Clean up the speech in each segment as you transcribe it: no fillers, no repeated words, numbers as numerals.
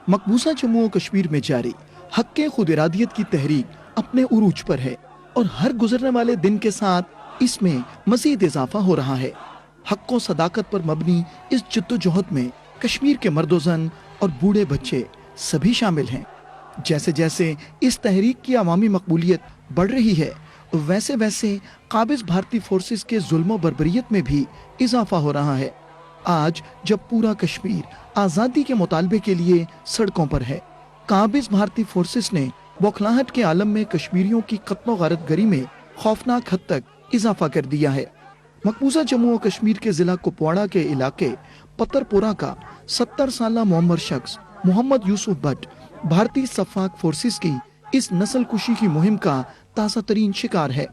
मकबूजा जम्मू और कश्मीर में जारी हक के खुद इरादियत की तहरीक अपने उरूज पर है और हर गुजरने वाले दिन के साथ इसमें मजीद इजाफा हो रहा है। हक व सदाकत पर मबनी इस जद्दोजहद में कश्मीर के मर्दोजन और बूढ़े बच्चे सभी शामिल हैं। जैसे जैसे इस तहरीक की अवामी मकबूलियत बढ़ रही है, वैसे वैसे काबिज भारतीय फोर्सेस के जुल्म बर्बरियत में भी इजाफा हो रहा है। आज जब पूरा कश्मीर आज़ादी के मुतालबे के लिए सड़कों पर है, काबिज भारतीय फोर्सेस ने बौखलाहट के आलम में कश्मीरियों की कत्ल गारत गरी में खौफनाक हद तक इजाफा कर दिया है। मकबूजा जम्मू और कश्मीर के जिला कुपवाड़ा के इलाके पत्तरपुरा का 70 साला मोहम्मद शख्स मोहम्मद यूसुफ भट्ट भारतीय सफाक फोर्सेस की इस नस्ल कुशी की मुहिम का ताज़ा तरीन शिकार है।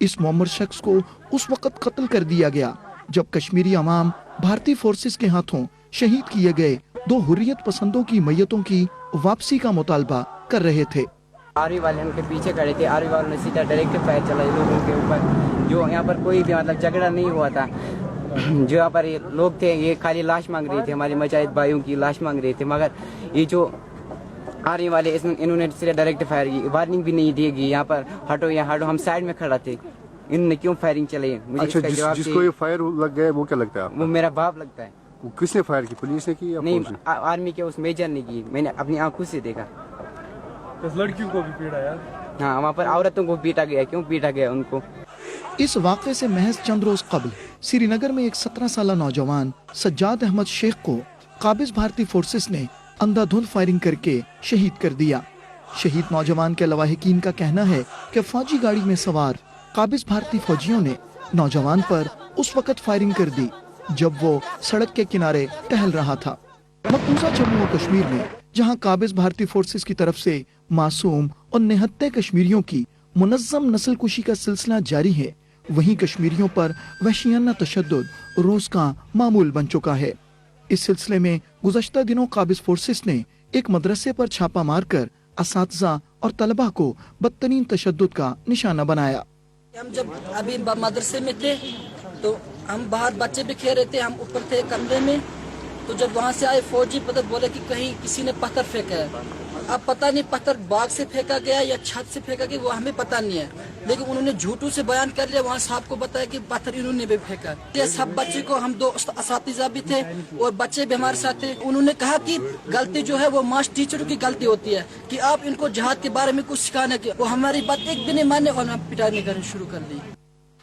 इस मोहम्मद शख्स को उस वक्त कत्ल कर दिया गया जब कश्मीरी अवाम भारतीय फोर्सेस के हाथों शहीद किए गए 2 हुर्रियत पसंदों की मैयतों की वापसी का मुतालबा कर रहे थे। आर्मी वाले उनके पीछे खड़े थे। आर्मी वालों ने सीधा डायरेक्ट फायर चलाई लोगों के ऊपर। जो यहाँ पर कोई भी मतलब झगड़ा नहीं हुआ था। जो यहाँ पर ये लोग थे, ये खाली लाश मांग रहे थे, हमारे मुजाहिद भाइयों की लाश मांग रहे थे। मगर ये जो आर्मी वाले इन्होंने सीधा डायरेक्ट फायर की, वार्निंग भी नहीं दी गई। यहाँ पर हटो, यहाँ हटो, हम साइड में खड़ा थे, इन्होंने क्यों फायरिंग चलाई? मुझे अच्छा, जिसको ये फायर लग गया वो क्या लगता है आपको? वो मेरा बाप लगता है। वो किसने फायर की, पुलिस ने की या नहीं, आर्मी के उस मेजर ने की। मैंने अपनी आंखों से देखा। तो लड़कियों को भी पीटा यार? हाँ, वहाँ पर औरतों को पीटा गया। क्यों पीटा गया उनको? इस वाक़े से महज चंद रोज कबल श्रीनगर में एक 17 साला नौजवान सज्जाद अहमद शेख को काबिज भारतीय फोर्सेस ने अंधाधुंध फायरिंग करके शहीद कर दिया। शहीद नौजवान के लवाहिकीन का कहना है कि फौजी गाड़ी में सवार काबिज भारतीय फौजियों ने नौजवान पर उस वक्त फायरिंग कर दी जब वो सड़क के किनारे टहल रहा था। मकबूजा जम्मू और कश्मीर में जहां काबिज भारतीय फोर्सेस की तरफ से मासूम और निहत्ते कश्मीरियों की मुनज़्ज़म नस्ल कुशी का सिलसिला जारी है, वहीं कश्मीरियों पर वहशियाना तशद्दुद रोज का मामूल बन चुका है। इस सिलसिले में गुज़श्ता दिनों काबिज फोर्सेस ने एक मदरसे पर छापा मारकर असातिज़ा और तलबा को बदतरीन तशद्दुद का निशाना बनाया। हम जब अभी मदरसे में थे तो हम बाहर बच्चे भी खेल रहे थे, हम ऊपर थे कमरे में। तो जब वहाँ से आए फौजी पता बोले कि कहीं किसी ने पत्थर फेंका है। अब पता नहीं पत्थर बाग से फेंका गया या छत से फेंका गया, वो हमें पता नहीं है, लेकिन उन्होंने झूठों से बयान कर लिया। वहाँ साहब को बताया कि पत्थर इन्होंने भी फेंका। ये सब बच्चे को, हम 2 असातिज़ा भी थे और बच्चे भी हमारे साथ थे। उन्होंने कहा कि गलती जो है वो मास्टर टीचरों की गलती होती है कि आप इनको जहाद के बारे में कुछ सिखाने की। वो हमारी बात एक भी नहीं माने और हम पिटाई करनी शुरू कर दी।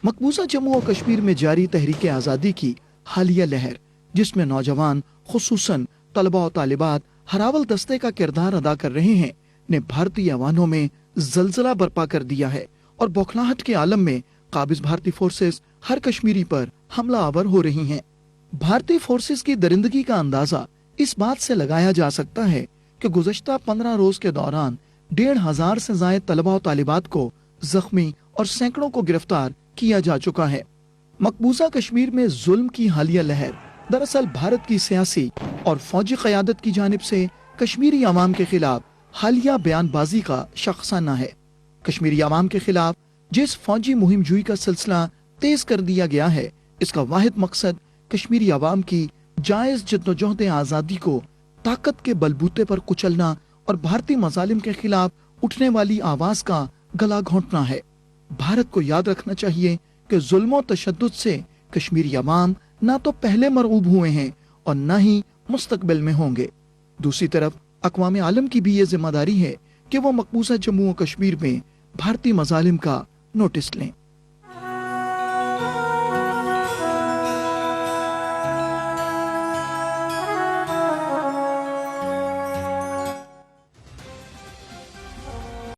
मकबूजा जम्मू और कश्मीर में जारी तहरीक आज़ादी की हालिया लहर, जिसमें नौजवान खुसूसन तलबा और तालिबात हरावल दस्ते का किरदार अदा कर रहे हैं, ने भारतीय अवानों में जलजला बर्पा कर दिया है और बौखलाहट के आलम में काबिज भारतीय फोर्सेस हर कश्मीरी पर हमला आवर हो रही हैं। भारतीय फोर्सेस की दरिंदगी का अंदाजा इस बात से लगाया जा सकता है कि गुज़श्ता 15 रोज के दौरान 1500 से ज़ायद तलबा और तालिबात को जख्मी और सैकड़ों को गिरफ्तार किया जा चुका है। मकबूजा कश्मीर में जुल्म की हालिया लहर दरअसल भारत की सियासी और फौजी क़यादत की जानिब से कश्मीरी अवाम के खिलाफ हालिया बयानबाजी का शख्साना है। कश्मीरी अवाम के खिलाफ जिस फौजी मुहिम जुई का सिलसिला तेज कर दिया गया है, इसका वाहिद मकसद कश्मीरी अवाम की जायज जद्दोजहद आज़ादी को ताकत के बलबूते पर कुचलना और भारतीय मजालिम के खिलाफ उठने वाली आवाज का गला घोंटना है। भारत को याद रखना चाहिए कि जुल्म और तशद्दुद से कश्मीरी अवाम ना तो पहले मरऊब हुए हैं और न ही मुस्तकबिल में होंगे। दूसरी तरफ अक़वाम आलम की भी ये जिम्मेदारी है कि वो मकबूजा जम्मू और कश्मीर में भारतीय मजालिम का नोटिस लें।